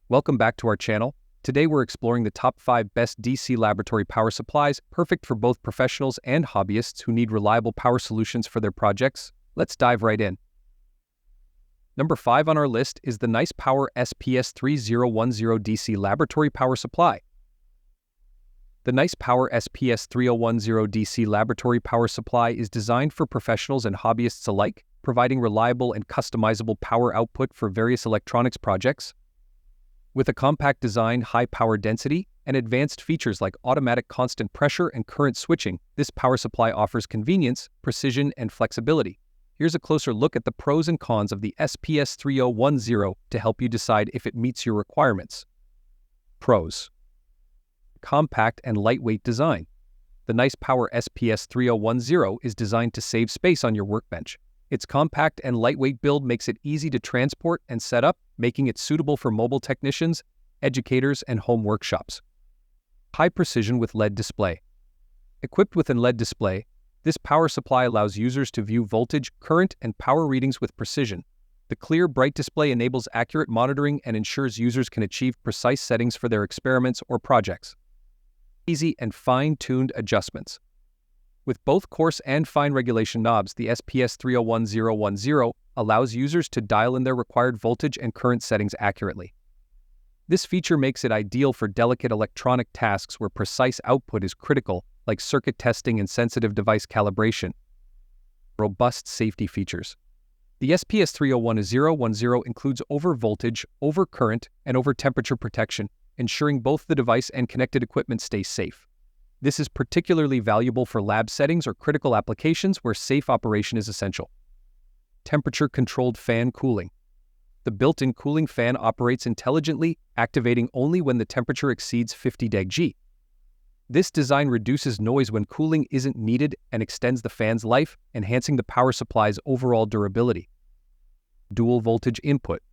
Welcome back to our channel. Today we're exploring the top 5 best DC laboratory power supplies, perfect for both professionals and hobbyists who need reliable power solutions for their projects. Let's dive right in. Number 5 on our list is the NicePower SPS3010 DC laboratory power supply. The NicePower SPS3010 DC laboratory power supply is designed for professionals and hobbyists alike, providing reliable and customizable power output for various electronics projects. With a compact design, high power density, and advanced features like automatic constant pressure and current switching, this power supply offers convenience, precision, and flexibility. Here's a closer look at the pros and cons of the SPS3010 to help you decide if it meets your requirements. Pros: compact and lightweight design. The NicePower SPS3010 is designed to save space on your workbench. Its compact and lightweight build makes it easy to transport and set up, making it suitable for mobile technicians, educators, and home workshops. High precision with LED display. Equipped with an LED display, this power supply allows users to view voltage, current, and power readings with precision. The clear, bright display enables accurate monitoring and ensures users can achieve precise settings for their experiments or projects. Easy and fine-tuned adjustments. With both coarse and fine regulation knobs, the SPS3010 allows users to dial in their required voltage and current settings accurately. This feature makes it ideal for delicate electronic tasks where precise output is critical, like circuit testing and sensitive device calibration. Robust safety features. The SPS3010 includes over-voltage, over-current, and over-temperature protection, ensuring both the device and connected equipment stay safe. This is particularly valuable for lab settings or critical applications where safe operation is essential. Temperature-controlled fan cooling. The built-in cooling fan operates intelligently, activating only when the temperature exceeds 50 deg G. This design reduces noise when cooling isn't needed and extends the fan's life, enhancing the power supply's overall durability. Dual voltage input.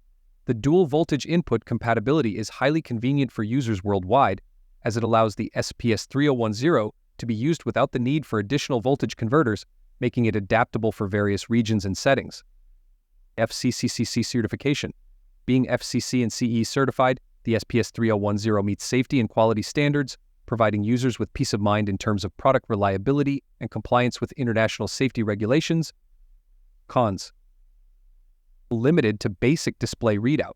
The dual voltage input compatibility is highly convenient for users worldwide, as it allows the SPS3010 to be used without the need for additional voltage converters, making it adaptable for various regions and settings. FCC certification. Being FCC and CE certified, the SPS3010 meets safety and quality standards, providing users with peace of mind in terms of product reliability and compliance with international safety regulations. Cons: limited to basic display readout.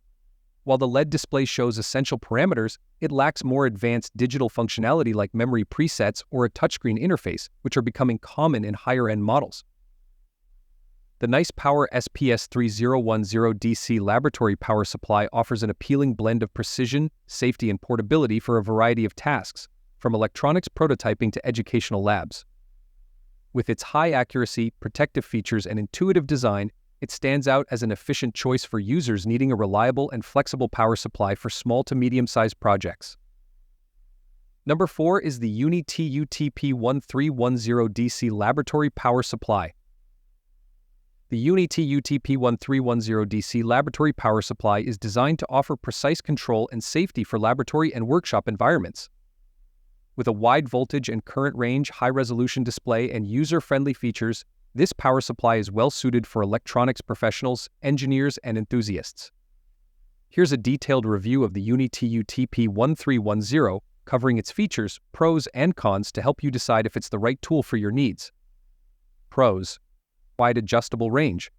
While the LED display shows essential parameters, it lacks more advanced digital functionality like memory presets or a touchscreen interface, which are becoming common in higher-end models. The NicePower SPS3010 DC laboratory power supply offers an appealing blend of precision, safety, and portability for a variety of tasks, from electronics prototyping to educational labs. With its high accuracy, protective features, and intuitive design, it stands out as an efficient choice for users needing a reliable and flexible power supply for small to medium-sized projects. Number 4 is the UNI-T UTP1310 DC laboratory power supply. The UNI-T UTP1310 DC laboratory power supply is designed to offer precise control and safety for laboratory and workshop environments. With a wide voltage and current range, high-resolution display, and user-friendly features, this power supply is well-suited for electronics professionals, engineers, and enthusiasts. Here's a detailed review of the UNI-T UTP1310, covering its features, pros, and cons to help you decide if it's the right tool for your needs. Pros: wide adjustable range.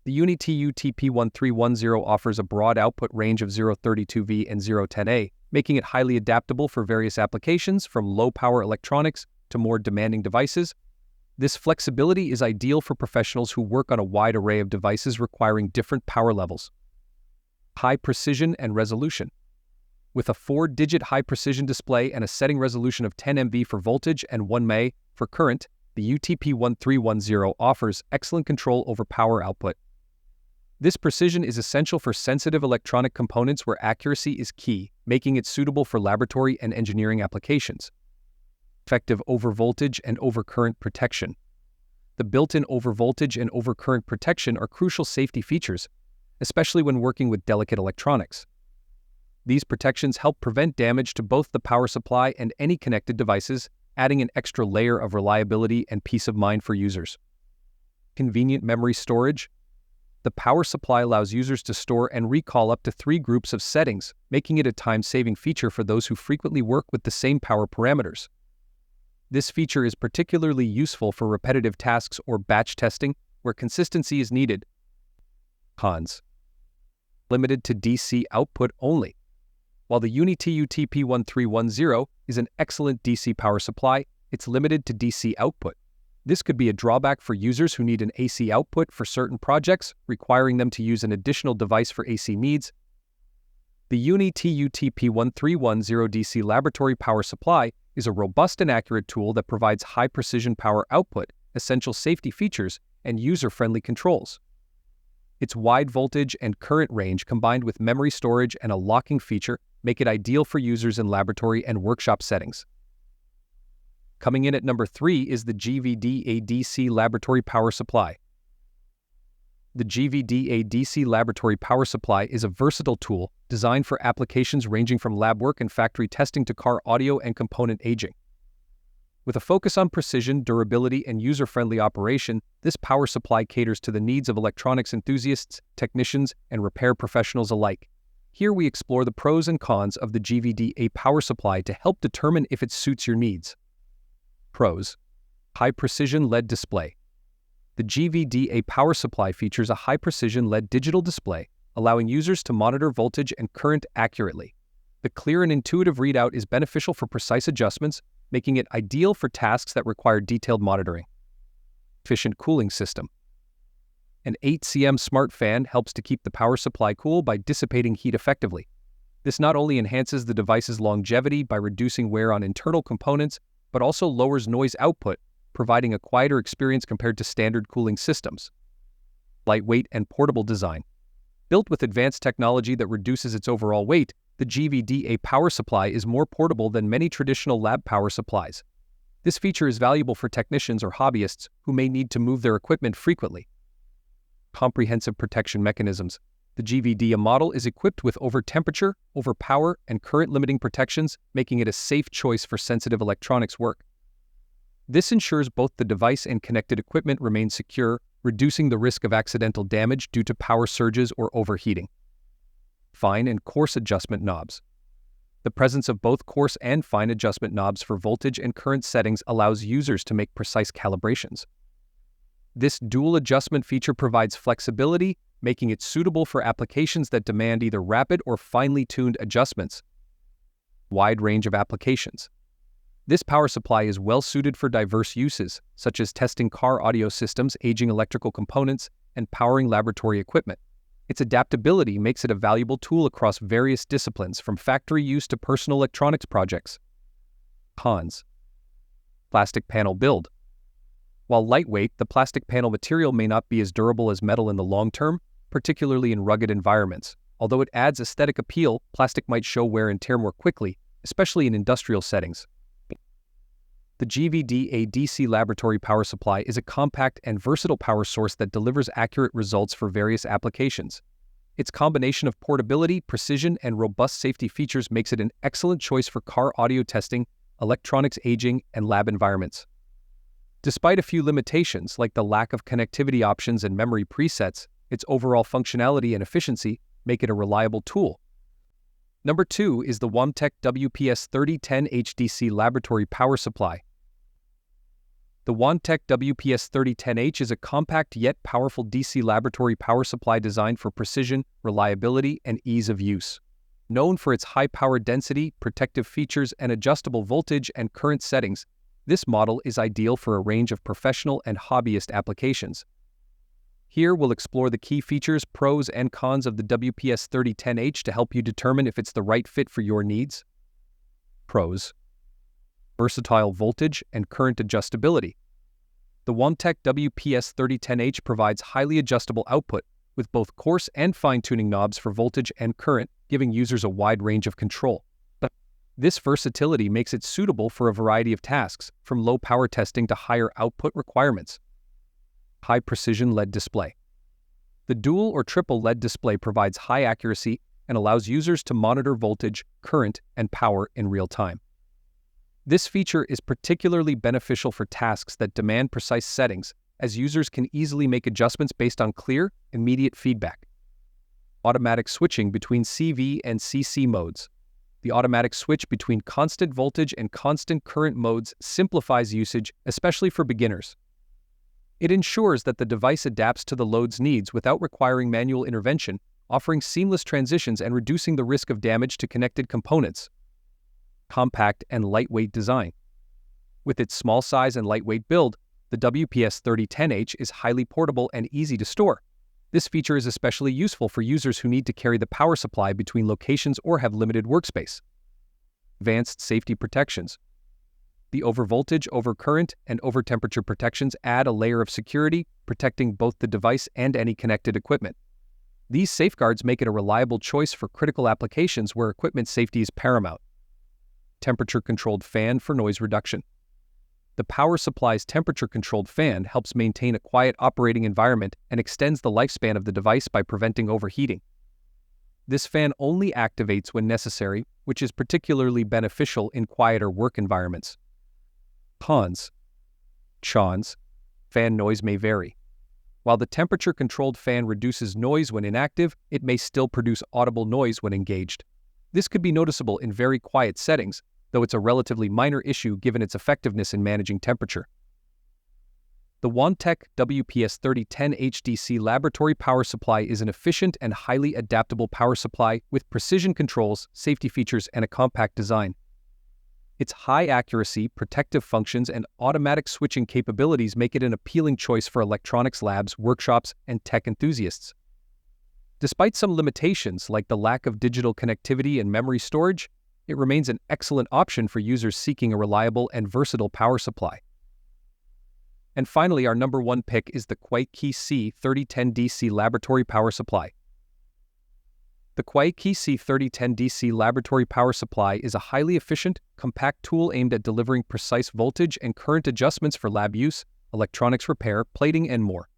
The UNI-T UTP1310 offers a broad output range of 032V and 010A, making it highly adaptable for various applications from low-power electronics to more demanding devices. This flexibility is ideal for professionals who work on a wide array of devices requiring different power levels. High precision and resolution. With a 4-digit high-precision display and a setting resolution of 10 MV for voltage and 1 mA for current, the UTP1310 offers excellent control over power output. This precision is essential for sensitive electronic components where accuracy is key, making it suitable for laboratory and engineering applications. Effective overvoltage and overcurrent protection. The built-in overvoltage and overcurrent protection are crucial safety features, especially when working with delicate electronics. These protections help prevent damage to both the power supply and any connected devices, adding an extra layer of reliability and peace of mind for users. Convenient memory storage. The power supply allows users to store and recall up to 3 groups of settings, making it a time-saving feature for those who frequently work with the same power parameters. This feature is particularly useful for repetitive tasks or batch testing, where consistency is needed. Cons: limited to DC output only. While the UNI-T UTP1310 is an excellent DC power supply, it's limited to DC output. This could be a drawback for users who need an AC output for certain projects, requiring them to use an additional device for AC needs. The UNI-T UTP1310 DC laboratory power supply is a robust and accurate tool that provides high-precision power output, essential safety features, and user-friendly controls. Its wide voltage and current range combined with memory storage and a locking feature make it ideal for users in laboratory and workshop settings. Coming in at number 3 is the GVDA DC laboratory power supply. The GVDA DC laboratory power supply is a versatile tool designed for applications ranging from lab work and factory testing to car audio and component aging. With a focus on precision, durability, and user-friendly operation, this power supply caters to the needs of electronics enthusiasts, technicians, and repair professionals alike. Here we explore the pros and cons of the GVDA power supply to help determine if it suits your needs. Pros: high-precision LED display. The GVDA power supply features a high-precision LED digital display, allowing users to monitor voltage and current accurately. The clear and intuitive readout is beneficial for precise adjustments, making it ideal for tasks that require detailed monitoring. Efficient cooling system. An 8 cm smart fan helps to keep the power supply cool by dissipating heat effectively. This not only enhances the device's longevity by reducing wear on internal components, but also lowers noise output, providing a quieter experience compared to standard cooling systems. Lightweight and portable design. Built with advanced technology that reduces its overall weight, the GVDA power supply is more portable than many traditional lab power supplies. This feature is valuable for technicians or hobbyists who may need to move their equipment frequently. Comprehensive protection mechanisms. The GVDA model is equipped with over temperature, over power, and current limiting protections, making it a safe choice for sensitive electronics work. This ensures both the device and connected equipment remain secure, reducing the risk of accidental damage due to power surges or overheating. Fine and coarse adjustment knobs. The presence of both coarse and fine adjustment knobs for voltage and current settings allows users to make precise calibrations. This dual adjustment feature provides flexibility, making it suitable for applications that demand either rapid or finely tuned adjustments. Wide range of applications. This power supply is well suited for diverse uses, such as testing car audio systems, aging electrical components, and powering laboratory equipment. Its adaptability makes it a valuable tool across various disciplines, from factory use to personal electronics projects. Cons: plastic panel build. While lightweight, the plastic panel material may not be as durable as metal in the long term, particularly in rugged environments. Although it adds aesthetic appeal, plastic might show wear and tear more quickly, especially in industrial settings. The GVDA DC laboratory power supply is a compact and versatile power source that delivers accurate results for various applications. Its combination of portability, precision, and robust safety features makes it an excellent choice for car audio testing, electronics aging, and lab environments. Despite a few limitations, like the lack of connectivity options and memory presets, its overall functionality and efficiency make it a reliable tool. Number 2 is the Wanptek WPS3010H DC laboratory power supply. The Wanptek WPS3010H is a compact yet powerful DC laboratory power supply designed for precision, reliability, and ease of use. Known for its high power density, protective features, and adjustable voltage and current settings, this model is ideal for a range of professional and hobbyist applications. Here we'll explore the key features, pros, and cons of the WPS3010H to help you determine if it's the right fit for your needs. Pros: versatile voltage and current adjustability. The Wanptek WPS3010H provides highly adjustable output, with both coarse and fine-tuning knobs for voltage and current, giving users a wide range of control. This versatility makes it suitable for a variety of tasks, from low-power testing to higher output requirements. High-precision LED display. The dual or triple LED display provides high accuracy and allows users to monitor voltage, current, and power in real time. This feature is particularly beneficial for tasks that demand precise settings, as users can easily make adjustments based on clear, immediate feedback. Automatic switching between CV and CC modes. The automatic switch between constant voltage and constant current modes simplifies usage, especially for beginners. It ensures that the device adapts to the load's needs without requiring manual intervention, offering seamless transitions and reducing the risk of damage to connected components. Compact and lightweight design. With its small size and lightweight build, the WPS3010H is highly portable and easy to store. This feature is especially useful for users who need to carry the power supply between locations or have limited workspace. Advanced safety protections. The overvoltage, overcurrent, and overtemperature protections add a layer of security, protecting both the device and any connected equipment. These safeguards make it a reliable choice for critical applications where equipment safety is paramount. Temperature-controlled fan for noise reduction. The power supply's temperature-controlled fan helps maintain a quiet operating environment and extends the lifespan of the device by preventing overheating. This fan only activates when necessary, which is particularly beneficial in quieter work environments. Cons. Fan noise may vary. While the temperature-controlled fan reduces noise when inactive, it may still produce audible noise when engaged. This could be noticeable in very quiet settings, though it's a relatively minor issue given its effectiveness in managing temperature. The Wanptek WPS3010H DC laboratory power supply is an efficient and highly adaptable power supply with precision controls, safety features, and a compact design. Its high accuracy, protective functions, and automatic switching capabilities make it an appealing choice for electronics labs, workshops, and tech enthusiasts. Despite some limitations like the lack of digital connectivity and memory storage, it remains an excellent option for users seeking a reliable and versatile power supply. And finally, our number one pick is the Kuaiqu C3010 DC laboratory power supply. The Kuaiqu C3010 DC laboratory power supply is a highly efficient, compact tool aimed at delivering precise voltage and current adjustments for lab use, electronics repair, plating, and more.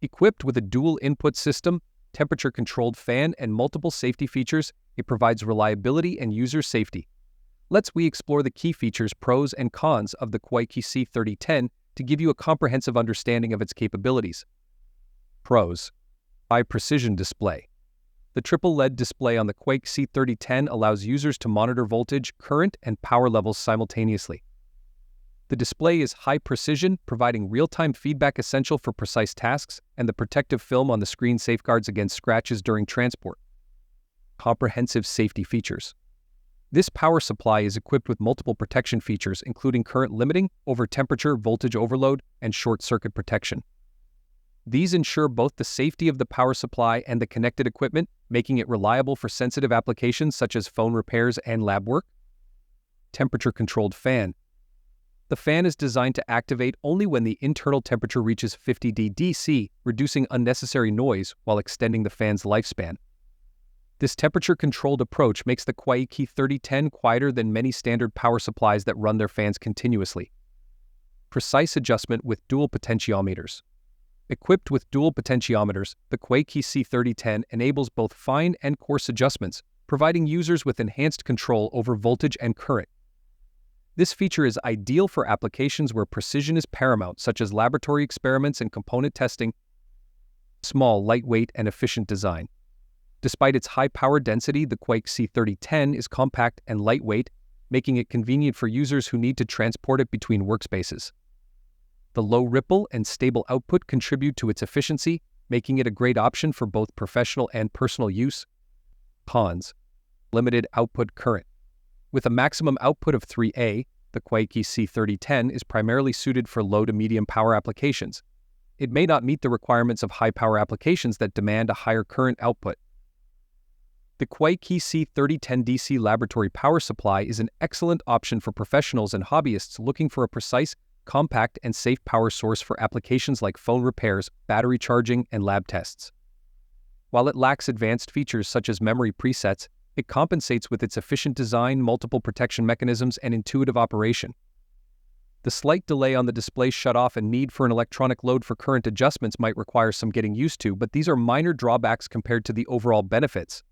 Equipped with a dual input system, temperature-controlled fan, and multiple safety features, it provides reliability and user safety. Let's explore the key features, pros, and cons of the Kuaiqu C3010 to give you a comprehensive understanding of its capabilities. Pros. High precision display. The triple LED display on the Kuaiqu C3010 allows users to monitor voltage, current, and power levels simultaneously. The display is high precision, providing real-time feedback essential for precise tasks, and the protective film on the screen safeguards against scratches during transport. Comprehensive safety features. This power supply is equipped with multiple protection features, including current limiting, over temperature, voltage overload, and short-circuit protection. These ensure both the safety of the power supply and the connected equipment, making it reliable for sensitive applications such as phone repairs and lab work. Temperature-controlled fan. The fan is designed to activate only when the internal temperature reaches 50 degrees DC, reducing unnecessary noise while extending the fan's lifespan. This temperature-controlled approach makes the Kuaiqu C3010 quieter than many standard power supplies that run their fans continuously. Precise adjustment with dual potentiometers. Equipped with dual potentiometers, the Kuaiqu C3010 enables both fine and coarse adjustments, providing users with enhanced control over voltage and current. This feature is ideal for applications where precision is paramount, such as laboratory experiments and component testing. Small, lightweight, and efficient design. Despite its high power density, the Kuaiqu C3010 is compact and lightweight, making it convenient for users who need to transport it between workspaces. The low ripple and stable output contribute to its efficiency, making it a great option for both professional and personal use. Cons. Limited output current. With a maximum output of 3A, the Kuaiqu C3010 is primarily suited for low to medium power applications. It may not meet the requirements of high power applications that demand a higher current output. The Kuaiqu C3010 DC laboratory power supply is an excellent option for professionals and hobbyists looking for a precise, compact, and safe power source for applications like phone repairs, battery charging, and lab tests. While it lacks advanced features such as memory presets, it compensates with its efficient design, multiple protection mechanisms, and intuitive operation. The slight delay on the display shutoff and need for an electronic load for current adjustments might require some getting used to, but these are minor drawbacks compared to the overall benefits.